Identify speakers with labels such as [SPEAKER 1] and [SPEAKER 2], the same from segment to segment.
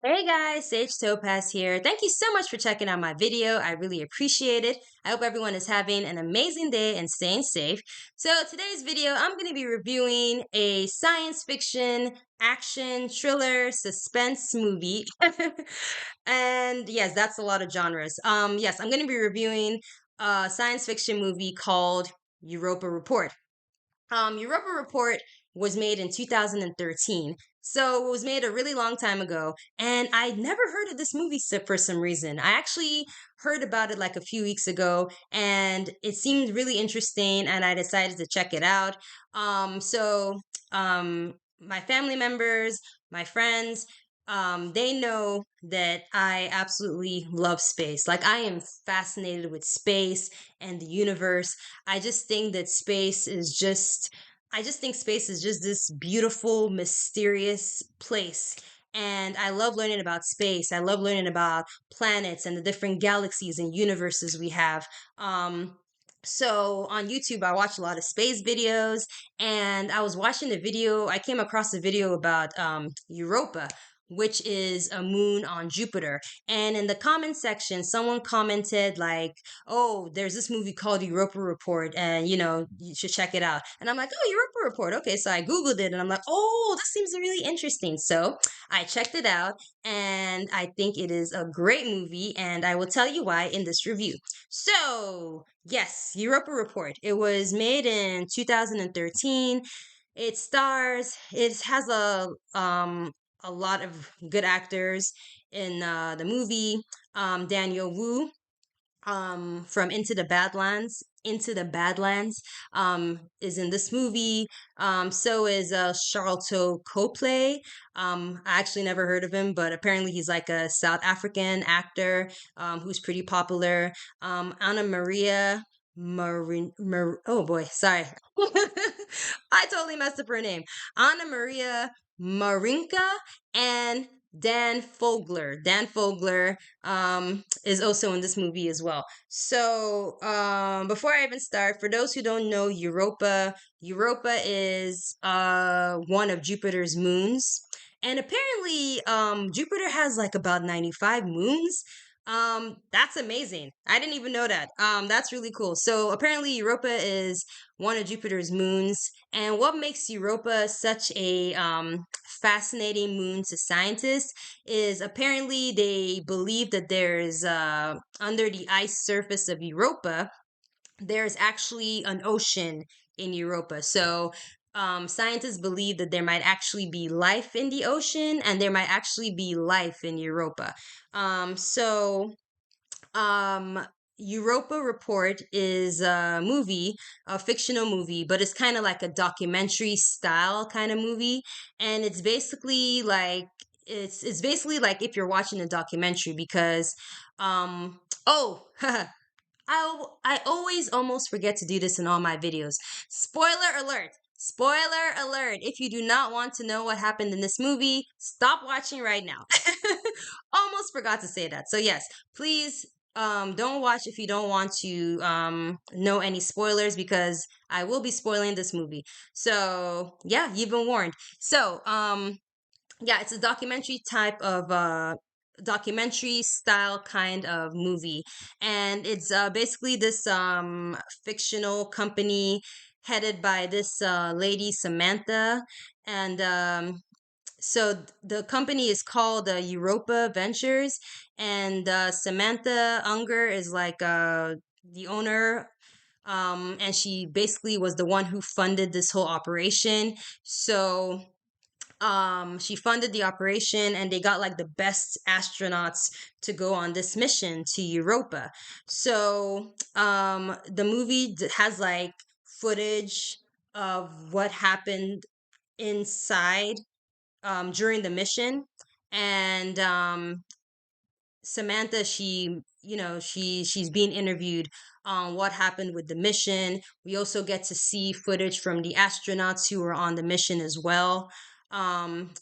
[SPEAKER 1] Hey guys, Sage Topaz here. Thank you so much for checking out my video. I really appreciate it. I hope everyone is having an amazing day and staying safe. So today's video, I'm going to be reviewing a science fiction, action, thriller, suspense movie. And yes, that's a lot of genres. Yes, I'm going to be reviewing a science fiction movie called Europa Report. Europa Report was made in 2013. So it was made a really long time ago. And I never heard of this movie for some reason. I actually heard about it like a few weeks ago and it seemed really interesting and I decided to check it out. My family members, my friends, they know that I absolutely love space. Like I am fascinated with space and the universe. I just think space is just this beautiful, mysterious place. And I love learning about space. I love learning about planets and the different galaxies and universes we have. So on YouTube, I watch a lot of space videos, and I was watching a video. I came across a video about Europa, which is a moon on Jupiter. And in the comment section, someone commented like, "Oh, there's this movie called Europa Report, and you should check it out." And I'm like, "Oh, Europa Report, okay." So I googled it, and I'm like, "Oh, this seems really interesting." So I checked it out, and I think it is a great movie, and I will tell you why in this review. So yes, Europa Report. It was made in 2013. It has a lot of good actors in the movie. Daniel Wu from Into the Badlands is in this movie. So is Charlton Copley. I actually never heard of him, but apparently he's like a South African actor who's pretty popular. Anna Maria oh boy, sorry. I totally messed up her name. Anna Maria Marinka and Dan Fogler. Dan Fogler is also in this movie as well. So, before I even start, for those who don't know Europa is one of Jupiter's moons. And apparently, Jupiter has like about 95 moons. That's amazing. I didn't even know that. That's really cool. So apparently Europa is one of Jupiter's moons. And what makes Europa such a fascinating moon to scientists is apparently they believe that there's under the ice surface of Europa, there's actually an ocean in Europa. So scientists believe that there might actually be life in the ocean and there might actually be life in Europa. Um, so um, Europa Report is a movie, a fictional movie, but it's kind of like a documentary style kind of movie, and it's basically like if you're watching a documentary because oh I always almost forget to do this in all my videos. Spoiler alert. Spoiler alert. If you do not want to know what happened in this movie, stop watching right now. Almost forgot to say that. So yes, please don't watch if you don't want to know any spoilers because I will be spoiling this movie. So, yeah, you've been warned. So, yeah, it's a documentary style kind of movie, and it's basically this fictional company headed by this lady Samantha, and the company is called Europa Ventures, and Samantha Unger is like the owner. And she basically was the one who funded this whole operation. So she funded the operation and they got like the best astronauts to go on this mission to Europa. So the movie has like footage of what happened inside during the mission. And Samantha, she's being interviewed on what happened with the mission. We also get to see footage from the astronauts who were on the mission as well.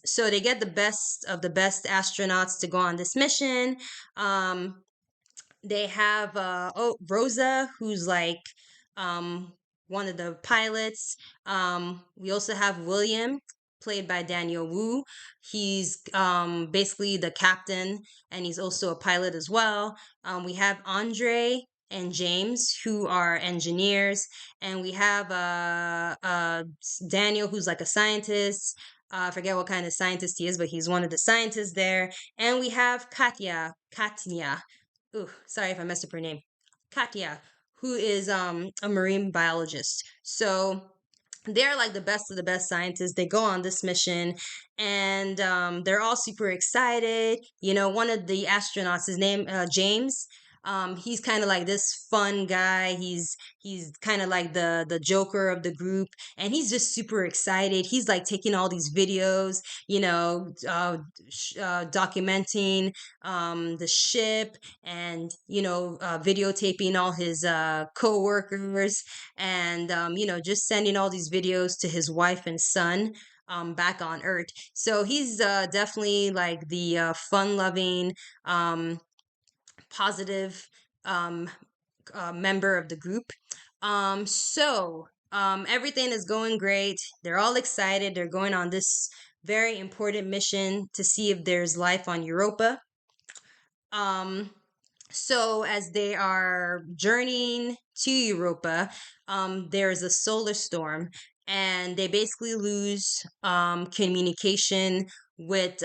[SPEAKER 1] So they get the best of the best astronauts to go on this mission. They have Rosa, who's like um one of the pilots. We also have William. played by Daniel Wu. He's basically the captain, and he's also a pilot as well. We have Andre and James, who are engineers, and we have Daniel, who's like a scientist. I forget what kind of scientist he is, but he's one of the scientists there. And we have Katya. Ooh, sorry if I messed up her name. Katya, who is a marine biologist. So they're like the best of the best scientists. They go on this mission, and they're all super excited. You know, one of the astronauts, his name James. He's kind of like this fun guy. He's kind of like the joker of the group, and he's just super excited. He's like taking all these videos, you know, documenting the ship, and you know, videotaping all his co-workers, and you know, just sending all these videos to his wife and son back on Earth. So he's definitely like the fun-loving, um, positive um, member of the group. Everything is going great. They're all excited. They're going on this very important mission to see if there's life on Europa. Um, so as they are journeying to Europa, there's a solar storm, and they basically lose communication with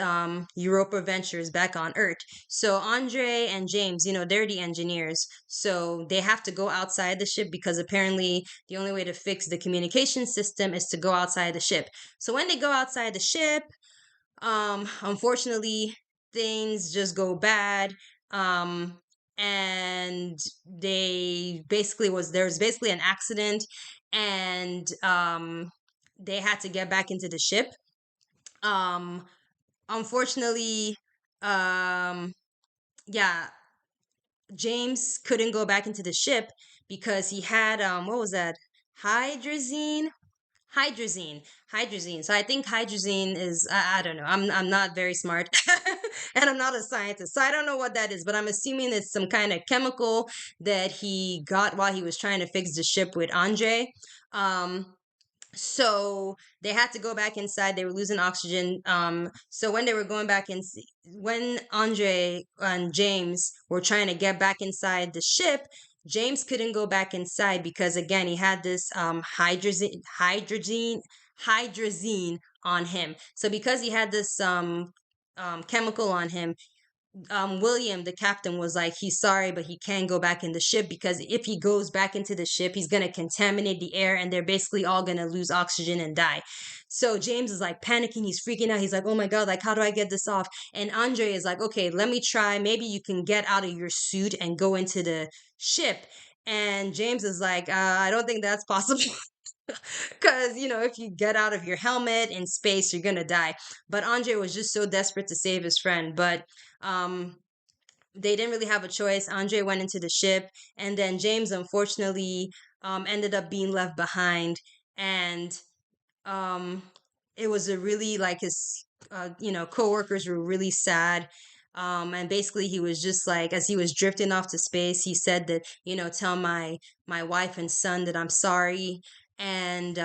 [SPEAKER 1] Europa Ventures back on Earth. So Andre and James, you know, they're the engineers, so they have to go outside the ship because apparently the only way to fix the communication system is to go outside the ship. So when they go outside the ship, unfortunately, things just go bad. Um, and there's basically an accident, and they had to get back into the ship. Um, Unfortunately, um, yeah, James couldn't go back into the ship because he had what was that? Hydrazine hydrazine hydrazine. So I think hydrazine is, I don't know, I'm not very smart and I'm not a scientist, so I don't know what that is, but I'm assuming it's some kind of chemical that he got while he was trying to fix the ship with Andre. Um so they had to go back inside. They were losing oxygen. So when they were going back in, when Andre and James were trying to get back inside the ship, James couldn't go back inside because again he had this hydrazine on him. So because he had this chemical on him, William, the captain, was like, he's sorry, but he can't go back in the ship because if he goes back into the ship, he's going to contaminate the air and they're basically all going to lose oxygen and die. So James is like panicking. He's freaking out. He's like, oh my God, like, how do I get this off? And Andre is like, okay, let me try. Maybe you can get out of your suit and go into the ship. And James is like, I don't think that's possible. Because, you know, if you get out of your helmet in space, you're going to die. But Andre was just so desperate to save his friend. But um, they didn't really have a choice. Andre went into the ship, and then James, unfortunately, ended up being left behind. And um, it was a really like his, you know, coworkers were really sad. And basically, he was just like, as he was drifting off to space, he said that, you know, tell my wife and son that I'm sorry. And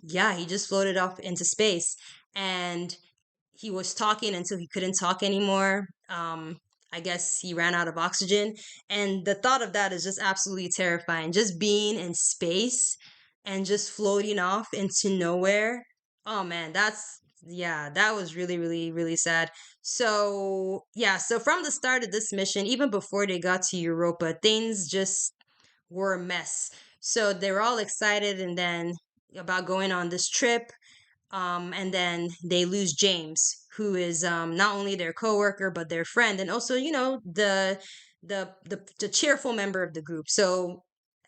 [SPEAKER 1] yeah, he just floated off into space. And he was talking until he couldn't talk anymore. I guess he ran out of oxygen. And the thought of that is just absolutely terrifying. Just being in space and just floating off into nowhere. Oh man, yeah, that was really, really, really sad. So, yeah, so from the start of this mission, even before they got to Europa, things just were a mess. So they were all excited and then about going on this trip, and then they lose James, who is not only their coworker but their friend, and also, you know, the cheerful member of the group. So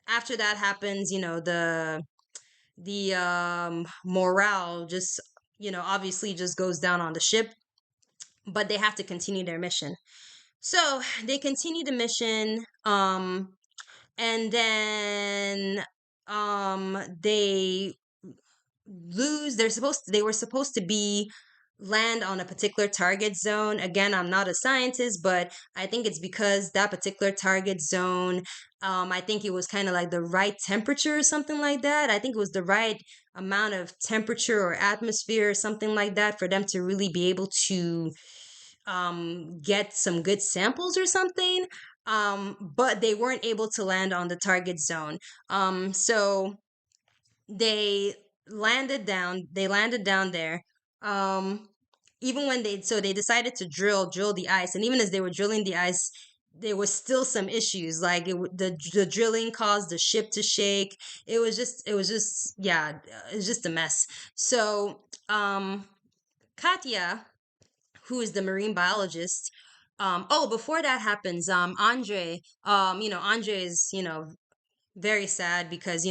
[SPEAKER 1] after that happens, you know, the morale just, you know, obviously just goes down on the ship, but they have to continue their mission. So they continue the mission, and then they lose. They were supposed to be land on a particular target zone. Again, I'm not a scientist, but I think it's because that particular target zone, I think it was kind of like the right temperature or something like that. I think it was the right amount of temperature or atmosphere or something like that for them to really be able to get some good samples or something. But they weren't able to land on the target zone. So they they landed down there. um Even when they decided to drill the ice, and even as they were drilling the ice, there was still some issues. Like the drilling caused the ship to shake. It was just yeah, it was just a mess. So Katya, who is the marine biologist, before that happens, Andre, Andre is, very sad because,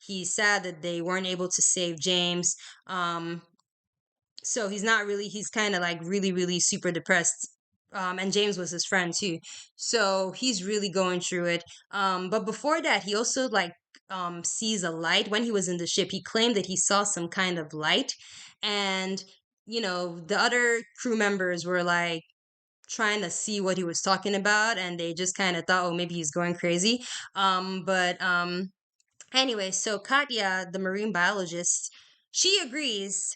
[SPEAKER 1] he's sad that they weren't able to save James. um so he's kind of like really, really super depressed. And James was his friend too, so he's really going through it. But before that, he also like sees a light when he was in the ship. He claimed that he saw some kind of light, and the other crew members were like trying to see what he was talking about, and they just kind of thought, oh, maybe he's going crazy. But Anyway, so Katya, the marine biologist, she agrees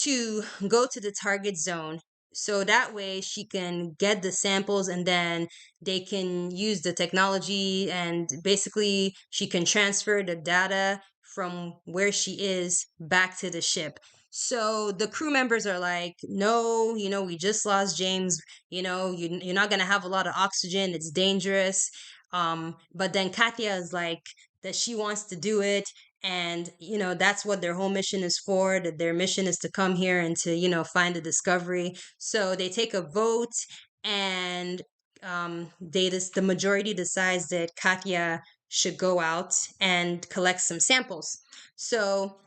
[SPEAKER 1] to go to the target zone, so that way she can get the samples, and then they can use the technology, and basically she can transfer the data from where she is back to the ship. So the crew members are like, no, we just lost James. You're not going to have a lot of oxygen. It's dangerous. But then Katya is like, that she wants to do it, and that's what their whole mission is for. That their mission is to come here and to find a discovery. So they take a vote, and the majority decides that Katya should go out and collect some samples. So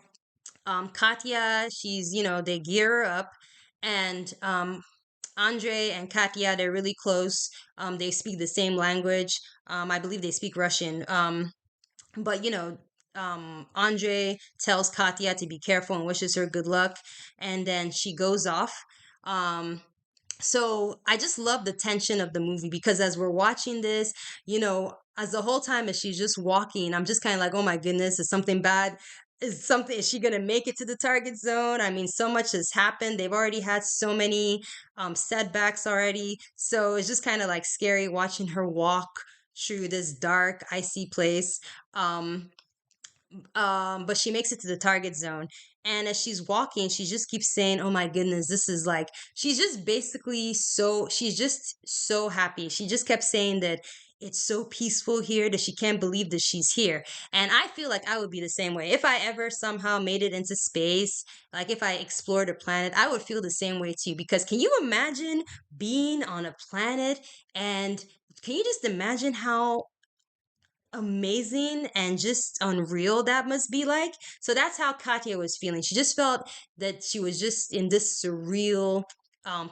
[SPEAKER 1] Katya, she's, they gear her up, and Andre and Katya, they're really close. They speak the same language. I believe they speak Russian. But Andre tells Katya to be careful and wishes her good luck, and then she goes off. Um so I just love the tension of the movie, because as we're watching this, as the whole time as she's just walking, I'm just kind of like, oh my goodness, is something bad? Is she gonna make it to the target zone? I mean, so much has happened. They've already had so many setbacks already, so it's just kind of like scary watching her walk through this dark, icy place. um but she makes it to the target zone, and as she's walking, she just keeps saying, oh my goodness, this is like, she's just so happy. She just kept saying that it's so peaceful here, that she can't believe that she's here. And I feel like I would be the same way if I ever somehow made it into space. Like if I explored a planet, I would feel the same way too, because can you imagine being on a planet, and can you just imagine how amazing and just unreal that must be like? So that's how Katya was feeling. She just felt that she was just in this surreal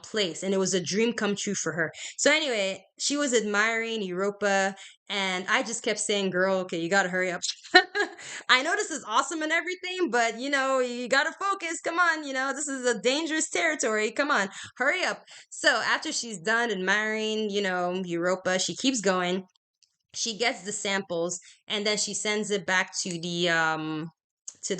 [SPEAKER 1] place, and it was a dream come true for her. So anyway, she was admiring Europa, and I just kept saying, girl, okay, you gotta hurry up. I know this is awesome and everything, but you gotta focus. Come on, this is a dangerous territory. Come on, hurry up. So after she's done admiring, Europa, she keeps going. She gets the samples, and then she sends it back to the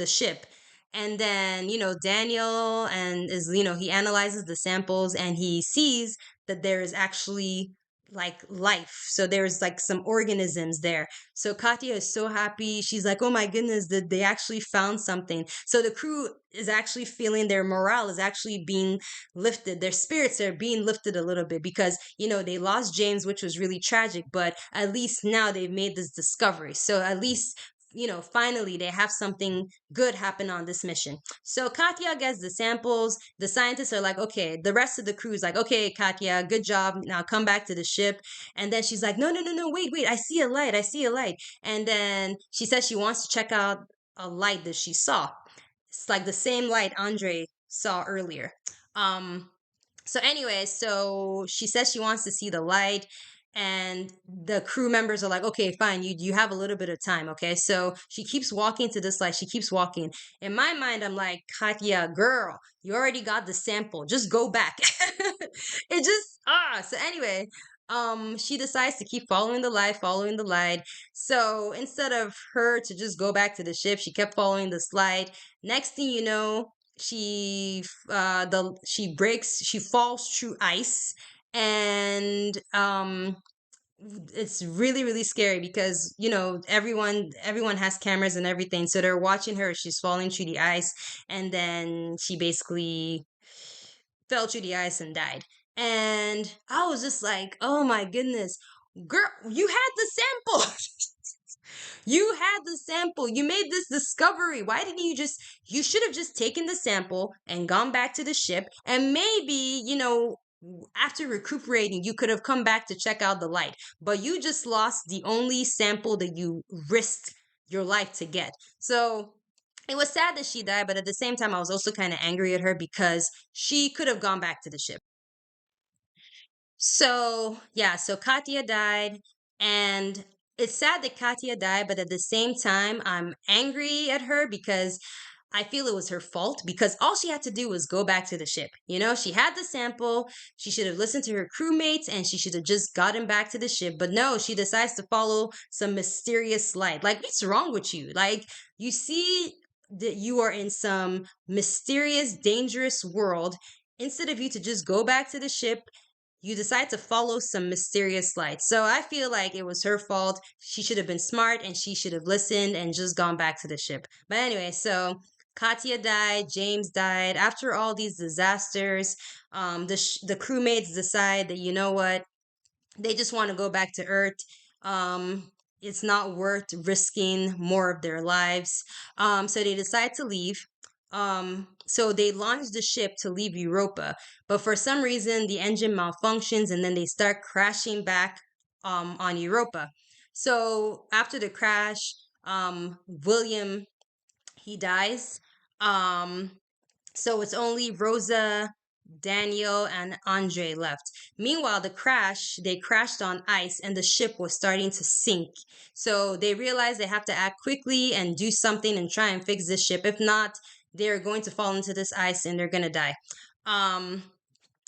[SPEAKER 1] ship. And then Daniel, and is he analyzes the samples, and he sees that there is actually like life. So there's like some organisms there. So Katya is so happy. She's like, oh my goodness, that they actually found something. So the crew is actually feeling, their morale is actually being lifted. Their spirits are being lifted a little bit, because they lost James, which was really tragic, but at least now they've made this discovery. So at least finally they have something good happen on this mission. So Katya gets the samples. The scientists are like, okay, the rest of the crew is like, okay, Katya, good job. Now come back to the ship. And then she's like, no, no, no, no, wait, wait, I see a light. I see a light. And then she says she wants to check out a light that she saw. It's like the same light Andre saw earlier. So anyway, so she says she wants to see the light, and the crew members are like, okay, fine, you have a little bit of time, okay? So she keeps walking to this light, she keeps walking. In my mind, I'm like, Katya, girl, you already got the sample, just go back. It just so anyway, she decides to keep following the light. So instead of her to just go back to the ship, she kept following this light. Next thing you know, she falls through ice, and it's really really scary because everyone has cameras and everything, so they're watching her. She's falling through the ice, and then she basically fell through the ice and died. And I was just like, oh my goodness, girl, you had the sample. You had the sample. You made this discovery. Why didn't you should have just taken the sample and gone back to the ship, and maybe, after recuperating, you could have come back to check out the light. But you just lost the only sample that you risked your life to get. So it was sad that she died, but at the same time, I was also kind of angry at her because she could have gone back to the ship. So, yeah, so Katya died, and it's sad that Katya died, but at the same time, I'm angry at her because I feel it was her fault, because all she had to do was go back to the ship. She had the sample, she should have listened to her crewmates, and she should have just gotten back to the ship. But no, she decides to follow some mysterious light. Like, what's wrong with you? Like, you see that you are in some mysterious, dangerous world. Instead of you to just go back to the ship, you decide to follow some mysterious light. So I feel like it was her fault. She should have been smart and she should have listened and just gone back to the ship. But anyway, so Katya died, James died. After all these disasters, the crewmates decide that, you know what, they just want to go back to Earth. It's not worth risking more of their lives. So they decide to leave. So they launch the ship to leave Europa, but for some reason the engine malfunctions and then they start crashing back on Europa. So after the crash, William, he dies. Um, so it's only Rosa, Daniel, and Andre left. Meanwhile, they crashed on ice and the ship was starting to sink. So they realized they have to act quickly and do something and try and fix this ship. If not, they're going to fall into this ice and they're going to die. Um,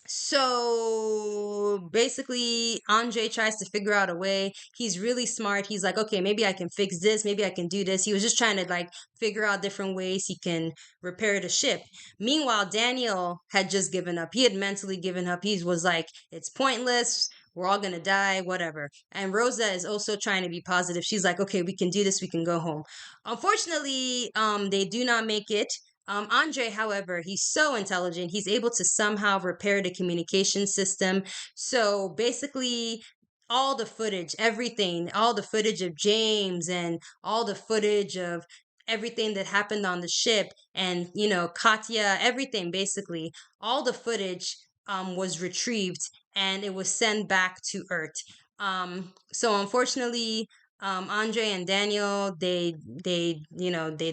[SPEAKER 1] so basically, Andre tries to figure out a way. He's really smart. He's like, okay, maybe I can fix this. Maybe I can do this. He was just trying to like figure out different ways he can repair the ship. Meanwhile, Daniel had just given up. He had mentally given up. He was like, it's pointless. We're all going to die, whatever. And Rosa is also trying to be positive. She's like, okay, we can do this. We can go home. Unfortunately, they do not make it. Andre, however, he's so intelligent. He's able to somehow repair the communication system. So basically, all the footage, everything, all the footage of James and all the footage of everything that happened on the ship and, Katya, everything basically, all the footage was retrieved and it was sent back to Earth. So unfortunately, Andre and Daniel, they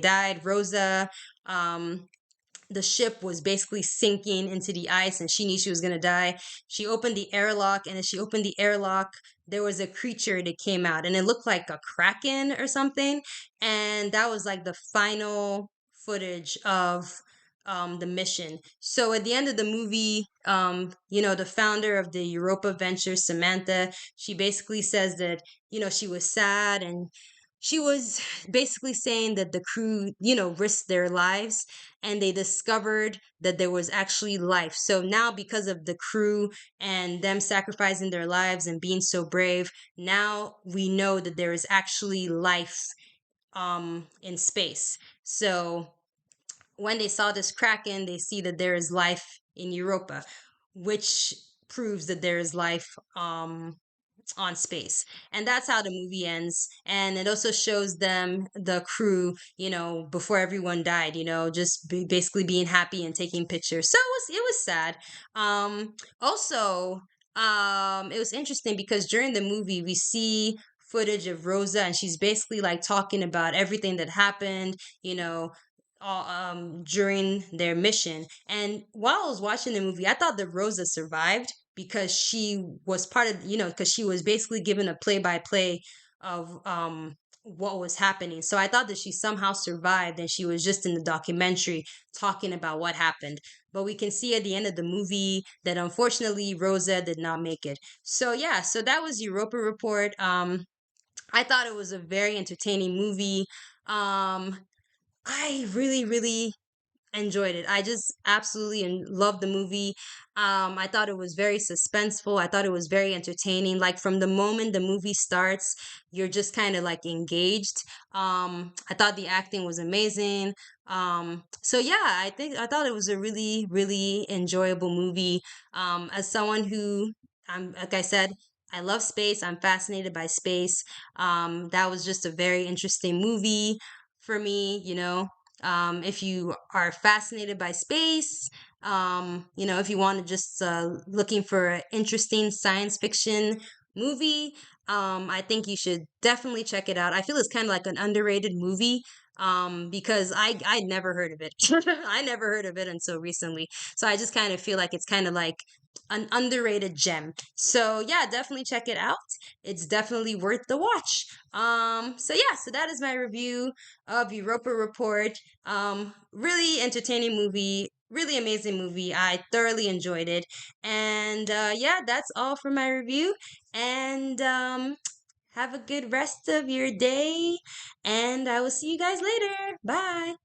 [SPEAKER 1] died. Rosa, um, the ship was basically sinking into the ice and she knew she was going to die. She opened the airlock, and as she opened the airlock, there was a creature that came out and it looked like a kraken or something. And that was like the final footage of the mission. So at the end of the movie, the founder of the Europa Venture, Samantha, she basically says that, she was sad, and she was basically saying that the crew, risked their lives and they discovered that there was actually life. So now, because of the crew and them sacrificing their lives and being so brave, now we know that there is actually life in space. So when they saw this kraken, they see that there is life in Europa, which proves that there is life on space. And that's how the movie ends. And it also shows them, the crew, before everyone died, just basically being happy and taking pictures. So it was sad. Also, it was interesting because during the movie we see footage of Rosa, and she's basically like talking about everything that happened, during their mission. And while I was watching the movie, I thought that Rosa survived because she was part of, because she was basically given a play by play of what was happening. So I thought that she somehow survived and she was just in the documentary talking about what happened. But we can see at the end of the movie that unfortunately Rosa did not make it. So yeah, so that was Europa Report. I thought it was a very entertaining movie. Um, I really, really enjoyed it. I just absolutely loved the movie. I thought it was very suspenseful. I thought it was very entertaining. Like from the moment the movie starts, you're just kind of like engaged. I thought the acting was amazing. So yeah, I thought it was a really, really enjoyable movie. As someone who, like I said, I love space. I'm fascinated by space. That was just a very interesting movie for me, if you are fascinated by space, if you want to just looking for an interesting science fiction movie, I think you should definitely check it out. I feel it's kind of like an underrated movie, because I never heard of it. I never heard of it until recently. So I just kind of feel like it's kind of like an underrated gem. So yeah, definitely check it out. It's definitely worth the watch. So yeah, so that is my review of Europa Report. Really entertaining movie, really amazing movie. I thoroughly enjoyed it. And yeah, that's all for my review. And have a good rest of your day. And I will see you guys later. Bye.